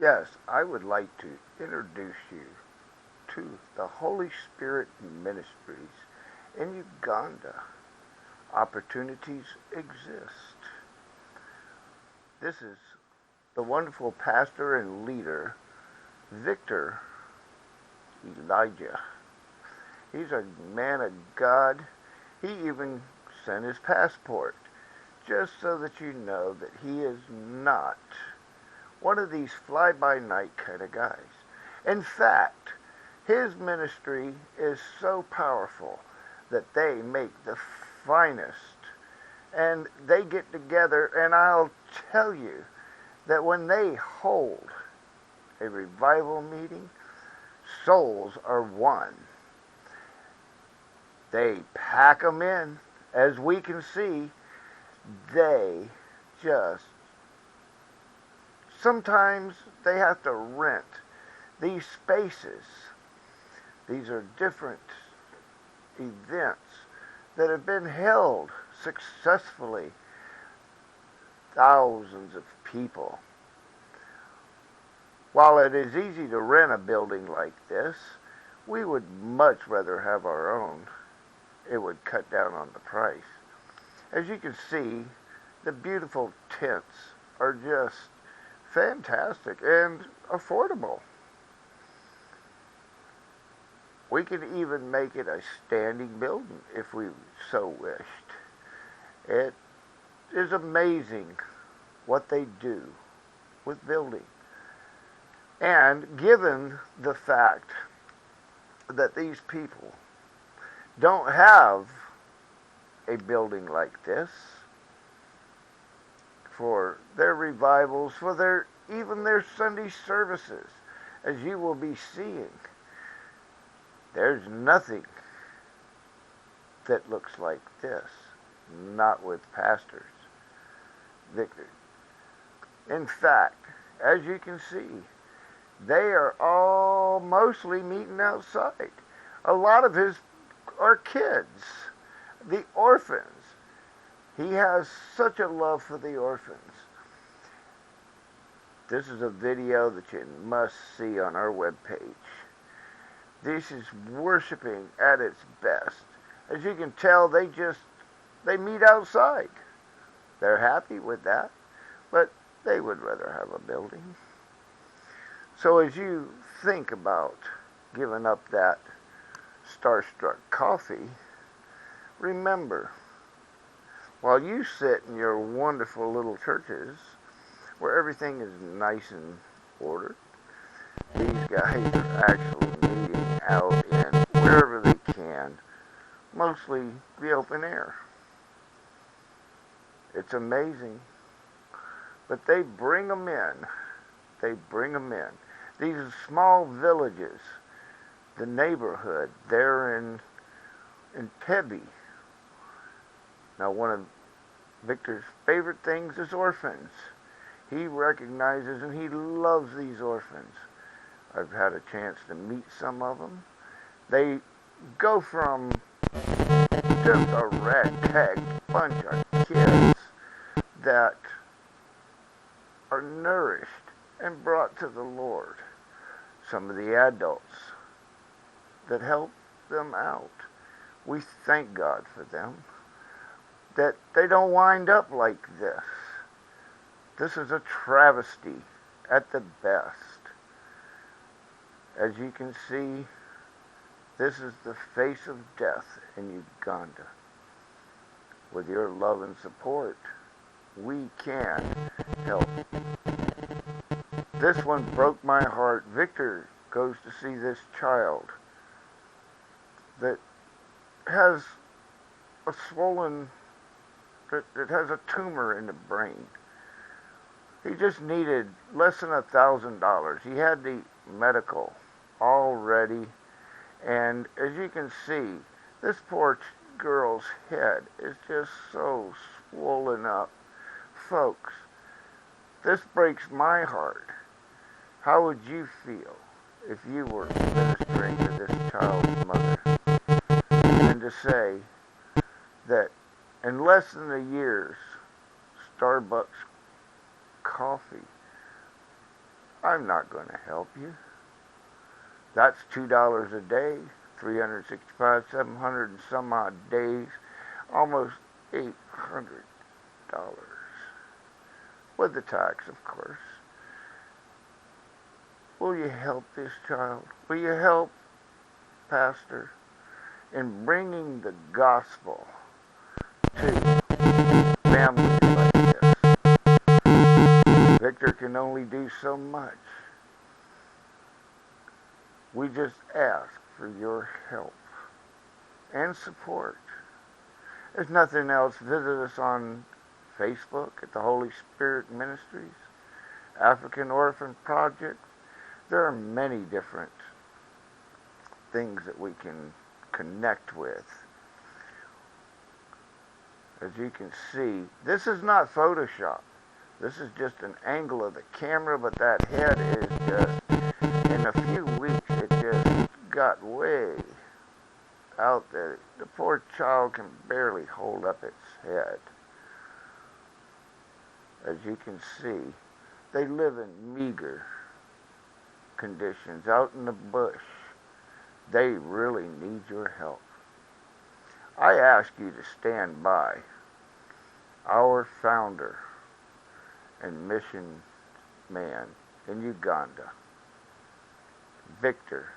Yes, I would like to introduce you to the Holy Spirit Ministries in Uganda. Opportunities exist. This is the wonderful pastor and leader, Victor Elijah. He's a man of God. He even sent his passport, just so that you know that he is not one of these fly-by-night kind of guys. In fact, his ministry is so powerful that they make the finest, and they get together, and I'll tell you that when they hold a revival meeting, souls are won. They pack them in. As we can see, they just, sometimes they have to rent these spaces. These are different events that have been held successfully. Thousands of people. While it is easy to rent a building like this, we would much rather have our own. It would cut down on the price. As you can see, the beautiful tents are just fantastic and affordable. We could even make it a standing building if we so wished. It is amazing what they do with building. And given the fact that these people don't have a building like this for their revivals, for even their Sunday services, as you will be seeing, there's nothing that looks like this, not with pastors. Victor. In fact, as you can see, they are all mostly meeting outside. A lot of his are kids, the orphans. He has such a love for the orphans. This is a video that you must see on our webpage. This is worshiping at its best. As you can tell, they meet outside. They're happy with that, but they would rather have a building. So as you think about giving up that Starstruck coffee, remember, while you sit in your wonderful little churches where everything is nice and ordered, these guys are actually meeting out in wherever they can, mostly the open air. It's amazing. But they bring them in. They bring them in. These small villages, the neighborhood, they're in Tebby. Now, one of Victor's favorite things is orphans. He recognizes and he loves these orphans. I've had a chance to meet some of them. They go from just a ragtag bunch of kids that are nourished and brought to the Lord. Some of the adults that help them out. We thank God for them, that they don't wind up like this. This is a travesty at the best. As you can see, this is the face of death in Uganda. With your love and support, we can help. This one broke my heart. Victor goes to see this child that has a swollen, that has a tumor in the brain. He just needed less than $1,000. He had the medical all ready, and as you can see, this poor girl's head is just so swollen up. Folks, this breaks my heart. How would you feel if you were ministering to this child's mother? And to say that in less than a year's Starbucks coffee, I'm not going to help you. That's $2 a day, 365, 700 and some odd days, almost $800. With the tax, of course. Will you help this child? Will you help, Pastor, in bringing the gospel to families like this? Victor can only do so much. We just ask for your help and support. There's nothing else. Visit us on Facebook at the Holy Spirit Ministries, African Orphan Project. There are many different things that we can connect with. As you can see, this is not Photoshop. This is just an angle of the camera, but that head is just, in a few weeks, it just got way out there. The poor child can barely hold up its head. As you can see, they live in meager conditions out in the bush. They really need your help. I ask you to stand by our founder and mission man in Uganda, Victor